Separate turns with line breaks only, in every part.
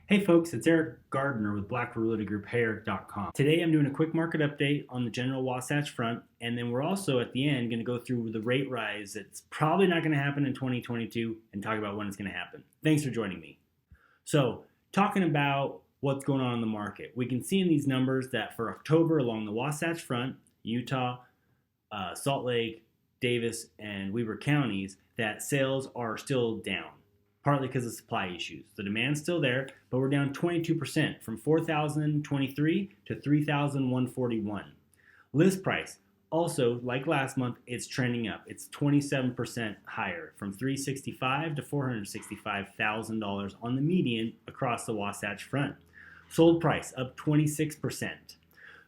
Hey folks, it's Gardiner with BLACKWELL Realty Group, heyeric.com. Today I'm doing a quick market update on the general Wasatch Front, and then we're also at the end going to go through the rate rise that's probably not going to happen in 2022 and talk about when it's going to happen. Thanks for joining me. So, talking about what's going on in the market, we can see in these numbers that for October along the Wasatch Front, Utah, Salt Lake, Davis, and Weber counties, that sales are still down. Partly because of supply issues. The demand's still there, but we're down 22% from 4,023 to 3,141. List price, also like last month, it's trending up. It's 27% higher from $365,000 to $465,000 on the median across the Wasatch Front. Sold price up 26%.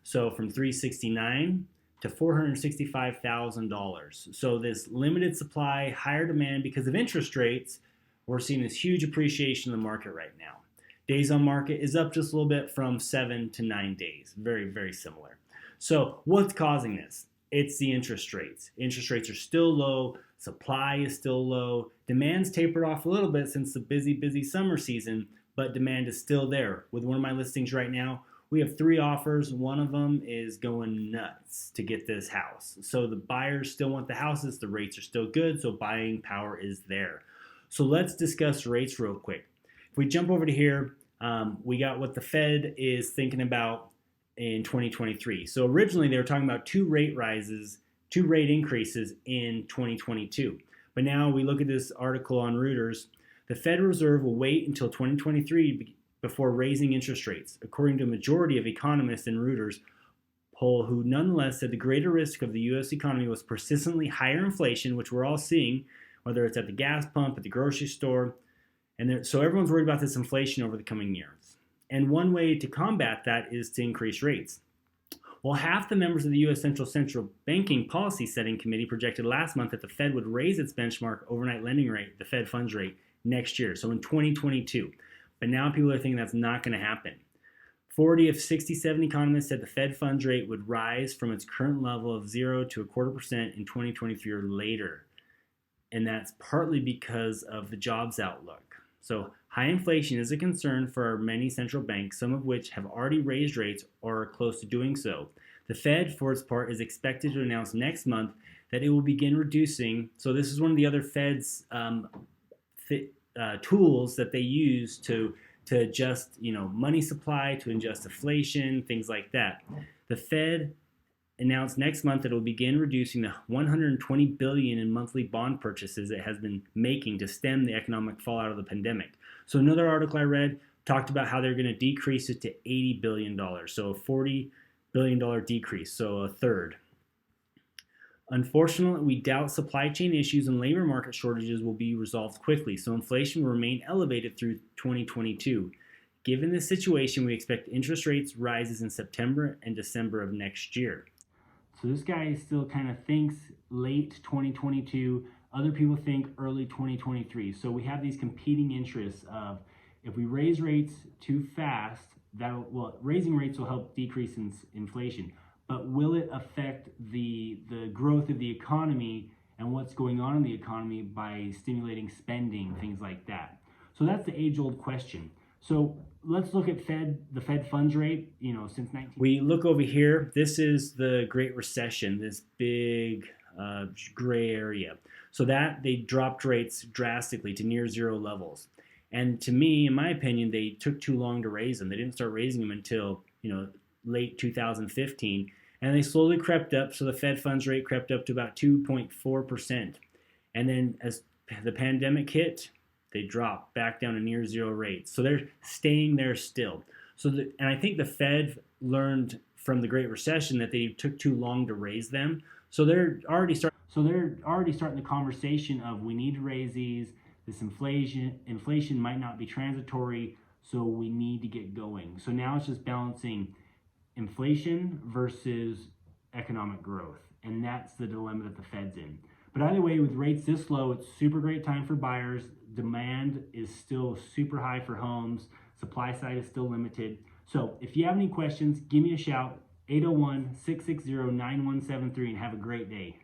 So from $369,000 to $465,000. So this limited supply, higher demand because of interest rates, we're seeing this huge appreciation in the market right now. Days on market is up just a little bit from 7 to 9 days. Very, very similar. So what's causing this? It's the interest rates. Interest rates are still low. Supply is still low. Demand's tapered off a little bit since the busy summer season, but demand is still there. With one of my listings right now, we have 3 offers. One of them is going nuts to get this house. So the buyers still want the houses. The rates are still good, so buying power is there. So let's discuss rates real quick. If we jump over to here, we got what the Fed is thinking about in 2023. So originally they were talking about 2 rate increases in 2022. But now we look at this article on Reuters, the Federal Reserve will wait until 2023 before raising interest rates, according to a majority of economists in Reuters poll, who nonetheless said the greater risk of the U.S. economy was persistently higher inflation, which we're all seeing, whether it's at the gas pump, at the grocery store. So everyone's worried about this inflation over the coming years. And one way to combat that is to increase rates. Well, half the members of the U.S. Central Banking Policy Setting Committee projected last month that the Fed would raise its benchmark overnight lending rate, the Fed funds rate, next year, so in 2022. But now people are thinking that's not going to happen. 40 of 67 economists said the Fed funds rate would rise from its current level of 0 to 0.25% in 2023 or later. And that's partly because of the jobs outlook. So high inflation is a concern for many central banks, some of which have already raised rates or are close to doing so. The Fed, for its part, is expected to announce next month that it will begin reducing. So this is one of the other Fed's tools that they use to adjust, money supply, to adjust inflation, things like that. The Fed announced next month that it will begin reducing the $120 billion in monthly bond purchases it has been making to stem the economic fallout of the pandemic. So another article I read talked about how they're going to decrease it to $80 billion, so a $40 billion decrease, so a third. Unfortunately, we doubt supply chain issues and labor market shortages will be resolved quickly, so inflation will remain elevated through 2022. Given this situation, we expect interest rates rises in September and December of next year. So this guy still kind of thinks late 2022. Other people think early 2023. So we have these competing interests of if we raise rates too fast, raising rates will help decrease inflation. But will it affect the growth of the economy and what's going on in the economy by stimulating spending, things like that? So that's the age-old question. So let's look at the Fed funds rate, since We look over here, this is the Great Recession, this big gray area. So that they dropped rates drastically to near zero levels. And to me, in my opinion, they took too long to raise them. They didn't start raising them until, late 2015. And they slowly crept up, so the Fed funds rate crept up to about 2.4%. And then as the pandemic hit, they dropped back down to near zero rates. So they're staying there still. And I think the Fed learned from the Great Recession that they took too long to raise them. So they're already starting the conversation of we need to raise these. This inflation might not be transitory, so we need to get going. So now it's just balancing inflation versus economic growth. And that's the dilemma that the Fed's in. But either way, with rates this low, it's super great time for buyers. Demand is still super high for homes. Supply side is still limited. So if you have any questions, give me a shout, 801-660-9173, and have a great day.